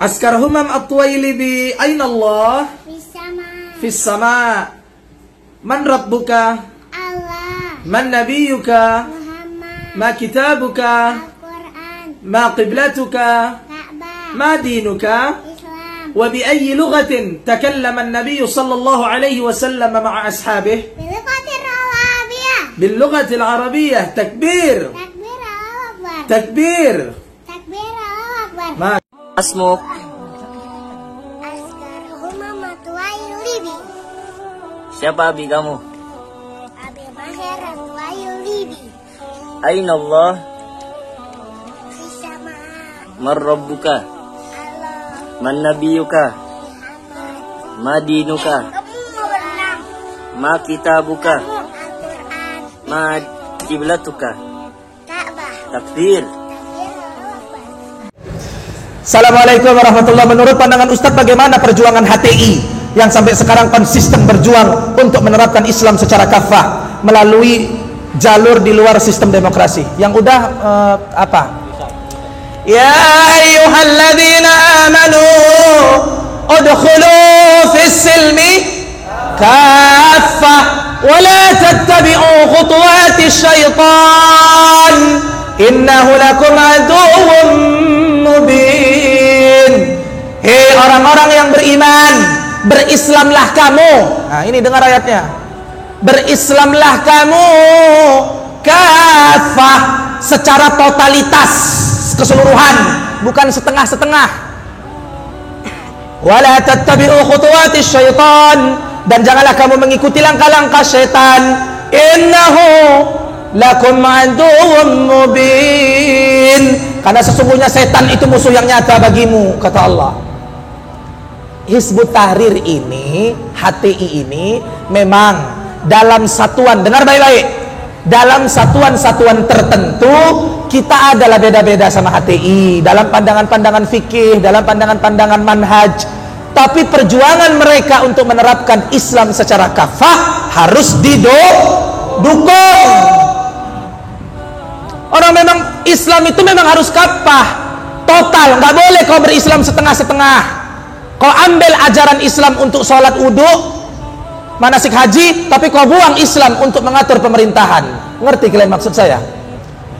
Askar Humam At-Tuwailibi, Aina Allah? Fis sama. Man Rabbuka? Allah. Man Nabiyuka? Muhammad. Ma Kitabuka? Al-Quran. Ma Qiblatuka? Ka'bah. Ma Dinuka? Islam. وبأي لغة تكلم النبي صلى الله عليه وسلم مع أصحابه؟ باللغة العربية. باللغة العربية. تكبير تكبير الله أكبر. تكبير. تكبير الله أكبر. ما اسمك؟ Askar Humam At-Tuwailibi. Siapa abi kamu? Abi Maher At-Tuwailibi. Aina Allah? Fis sama. Man Rabbuka? Allah. Man Nabiyuka? Muhammad. Ma Dinuka? Al-Quran. Ma Kitabuka? Al-Quran. Ma Qiblatuka? Ka'bah. Takbir. Takbir Allah Akbar. Assalamualaikum warahmatullahi wabarakatuh. Menurut pandangan Ustadz, bagaimana perjuangan HTI yang sampai sekarang konsisten berjuang untuk menerapkan Islam secara kafah melalui jalur di luar sistem demokrasi? Yang udah apa? Ya ayyuhalladzina amanu udkhulu fis silmi kaffah wa la tattabi'u khutuwatis syaitan innahu lakum aduwwun mubin. Hei orang-orang yang beriman, berislamlah kamu. Nah, ini dengar ayatnya. Berislamlah kamu kafah, secara totalitas, keseluruhan, bukan setengah-setengah. Wala tattabi'u khutuwatis syaitan, dan janganlah kamu mengikuti langkah-langkah syaitan. Innahu lakum aduwwun mubin, karena sesungguhnya setan itu musuh yang nyata bagimu, kata Allah. Hizbut Tahrir ini, HTI ini memang dalam satuan, dengar baik-baik, dalam satuan-satuan tertentu kita adalah beda-beda sama HTI dalam pandangan-pandangan fikih, dalam pandangan-pandangan manhaj. Tapi perjuangan mereka untuk menerapkan Islam secara kafah harus didukung. Orang memang Islam itu memang harus kafah, total, nggak boleh kau berislam setengah-setengah. Kau ambil ajaran Islam untuk sholat wudhu, manasik haji, tapi kau buang Islam untuk mengatur pemerintahan. Ngerti kalian maksud saya?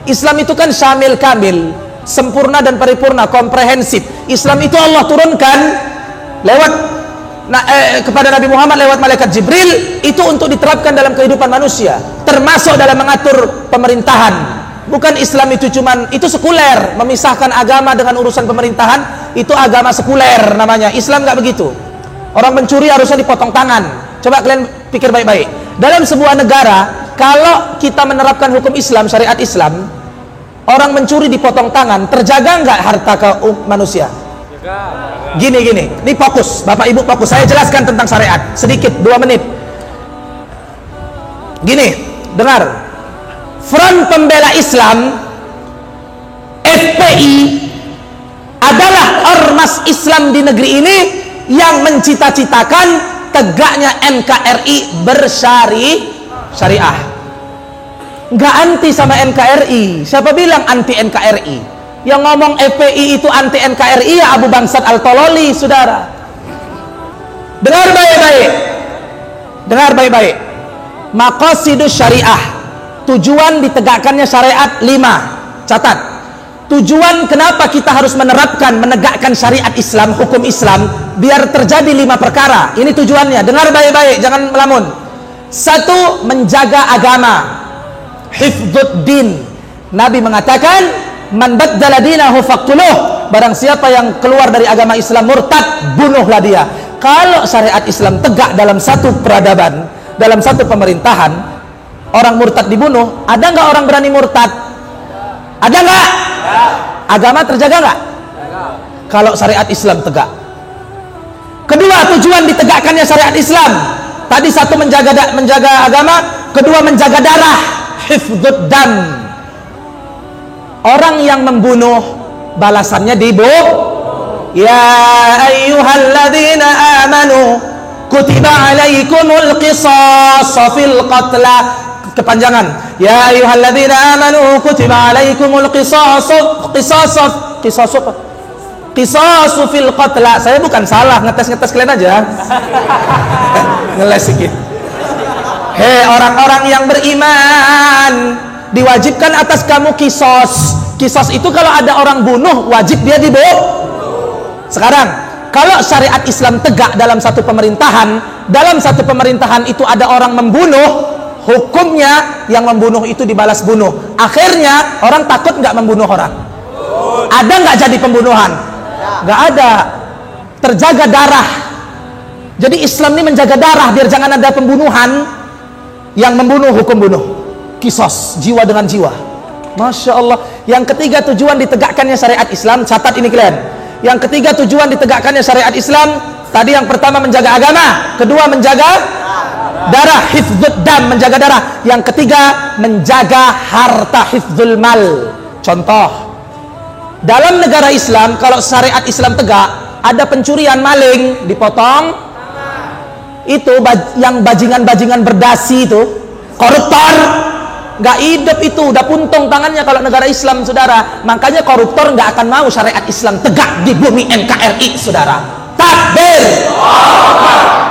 Islam itu kan syamil kamil, sempurna dan paripurna, komprehensif. Islam itu Allah turunkan lewat kepada Nabi Muhammad lewat malaikat Jibril, itu untuk diterapkan dalam kehidupan manusia, termasuk dalam mengatur pemerintahan. Bukan Islam itu cuman, itu sekuler, memisahkan agama dengan urusan pemerintahan, itu agama sekuler namanya. Islam nggak begitu. Orang mencuri harusnya dipotong tangan. Coba kalian pikir baik-baik. Dalam sebuah negara, kalau kita menerapkan hukum Islam, syariat Islam, orang mencuri dipotong tangan, terjaga nggak harta manusia? Gini, ini fokus, Bapak Ibu fokus. Saya jelaskan tentang syariat sedikit, 2 menit. Gini, dengar. Front Pembela Islam FPI adalah ormas Islam di negeri ini yang mencita-citakan tegaknya NKRI bersyariah. Nggak anti sama NKRI. Siapa bilang anti NKRI? Yang ngomong FPI itu anti NKRI ya Abu Bangsat Al-Tololi, saudara. Dengar baik-baik. Dengar baik-baik. Maqasidus syariah, tujuan ditegakkannya syariat 5. Catat. Tujuan kenapa kita harus menegakkan syariat Islam, hukum Islam, biar terjadi 5 perkara. Ini tujuannya. Dengar baik-baik, jangan melamun. 1, menjaga agama. Hifdzuddin. Nabi mengatakan, man baddala dinahu faqtuluh. Barang siapa yang keluar dari agama Islam murtad, bunuhlah dia. Kalau syariat Islam tegak dalam satu peradaban, dalam satu pemerintahan, orang murtad dibunuh, ada nggak orang berani murtad? Ada nggak? Agama terjaga nggak? Kalau syariat Islam tegak. Kedua, tujuan ditegakkannya syariat Islam. Tadi 1 menjaga agama, kedua menjaga darah, hifdzud dam. Orang yang membunuh balasannya dibunuh. Ya ayyuhalladzina amanu kutiba alaikumul qisas fil qatla. Kepanjangan. Ya ayyuhalladzina amanu kutiba alaikumul qisas apa? Qisasu fil qatla. Saya bukan salah, ngetes kalian aja. Ngeles sedikit. Hei orang-orang yang beriman, diwajibkan atas kamu kisos. Kisos itu kalau ada orang bunuh, wajib dia dibunuh. Sekarang, kalau syariat Islam tegak dalam satu pemerintahan itu ada orang membunuh, hukumnya yang membunuh itu dibalas bunuh. Akhirnya orang takut nggak membunuh orang. Ada nggak jadi pembunuhan? Nggak ada. Terjaga darah. Jadi Islam ini menjaga darah biar jangan ada pembunuhan. Yang membunuh hukum bunuh. Kisos, jiwa dengan jiwa. Masya Allah. Yang ketiga tujuan ditegakkannya syariat Islam. Catat ini kalian. Yang ketiga tujuan ditegakkannya syariat Islam. Tadi yang pertama menjaga agama, kedua menjaga darah, hifdzud dam, menjaga darah. Yang ketiga menjaga harta, hifdzul mal. Contoh, dalam negara Islam kalau syariat Islam tegak, ada pencurian, maling, dipotong. Itu yang bajingan-bajingan berdasi itu, koruptor, nggak hidup itu, udah puntung tangannya kalau negara Islam, saudara. Makanya koruptor nggak akan mau syariat Islam tegak di bumi NKRI, saudara. Takbir.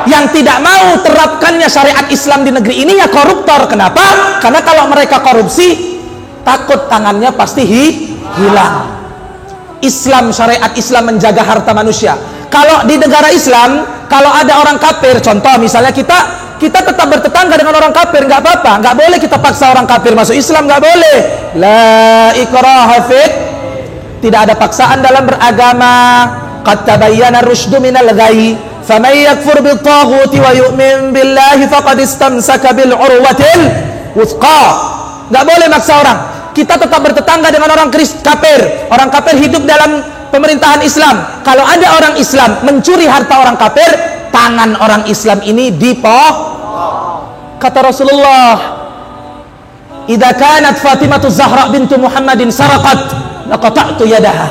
Yang tidak mau terapkannya syariat Islam di negeri ini ya koruptor. Kenapa? Karena kalau mereka korupsi, takut tangannya pasti hilang. Islam, syariat Islam menjaga harta manusia. Kalau di negara Islam, kalau ada orang kafir, contoh misalnya kita tetap bertetangga dengan orang kafir, nggak apa-apa, nggak boleh kita paksa orang kafir masuk Islam, nggak boleh. La ikraha fid, tidak ada paksaan dalam beragama. Qad tabayyana ar-rusydu minal ghayy, faman yakfur bit-taghuti wa yu'min billahi faqad istamsaka bil urwatil wuthqa. Nggak boleh maksa orang. Kita tetap bertetangga dengan orang kafir. Orang kafir hidup dalam pemerintahan Islam. Kalau ada orang Islam mencuri harta orang kafir, tangan orang Islam ini Kata Rasulullah, "Idza kanat Fatimah Zahra bintu Muhammadin saraqat, laqata'tu yadaha."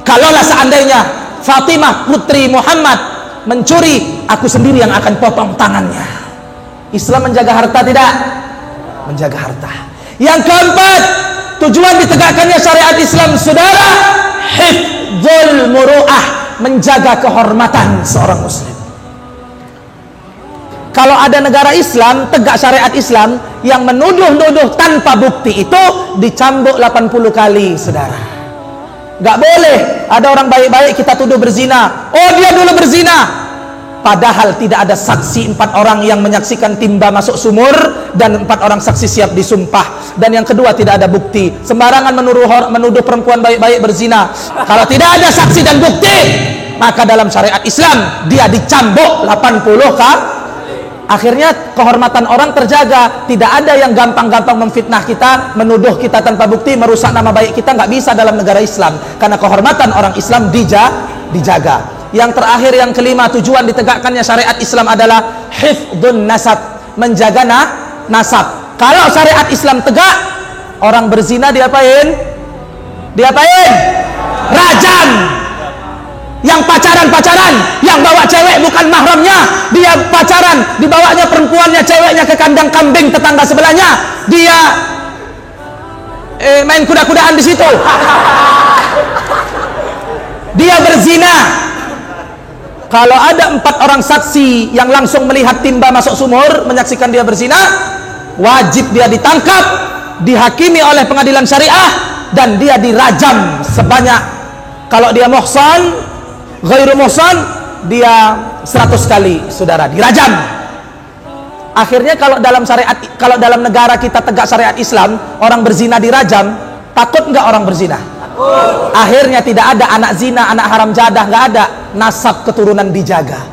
Kalaulah seandainya Fatimah putri Muhammad mencuri, aku sendiri yang akan potong tangannya. Islam menjaga harta tidak? Menjaga harta. Yang keempat, tujuan ditegakkannya syariat Islam, saudara, hifdzul muru'ah, menjaga kehormatan seorang muslim. Kalau ada negara Islam tegak syariat Islam, yang menuduh-nuduh tanpa bukti itu dicambuk 80 kali, saudara. Gak boleh ada orang baik-baik kita tuduh berzina. Oh, dia dulu berzina, padahal tidak ada saksi. 4 orang yang menyaksikan timba masuk sumur, dan 4 orang saksi siap disumpah. Dan yang kedua, tidak ada bukti. Sembarangan menuduh perempuan baik-baik berzina. Kalau tidak ada saksi dan bukti, maka dalam syariat Islam dia dicambuk 80 kali. Akhirnya kehormatan orang terjaga. Tidak ada yang gampang-gampang memfitnah kita, menuduh kita tanpa bukti, merusak nama baik kita. Nggak bisa dalam negara Islam, karena kehormatan orang Islam dijaga. Yang terakhir, yang kelima, tujuan ditegakkannya syariat Islam adalah hifdzun nasab, menjaga nasab. Kalau syariat Islam tegak, orang berzina diapain? Rajam. Yang pacaran, yang bawa cewek bukan mahramnya, dia pacaran, dibawanya perempuannya, ceweknya ke kandang kambing tetangga sebelahnya, dia main kuda-kudaan di situ, dia berzina. Kalau ada 4 orang saksi yang langsung melihat timba masuk sumur, menyaksikan dia berzina, wajib dia ditangkap, dihakimi oleh pengadilan syariah, dan dia dirajam sebanyak, kalau dia muhsan, ghairu muhsan, dia 100 kali, saudara, dirajam. Akhirnya kalau dalam negara kita tegak syariat Islam, orang berzina dirajam, takut nggak orang berzina? Akhirnya tidak ada anak zina, anak haram jadah, nggak ada. Nasab keturunan dijaga.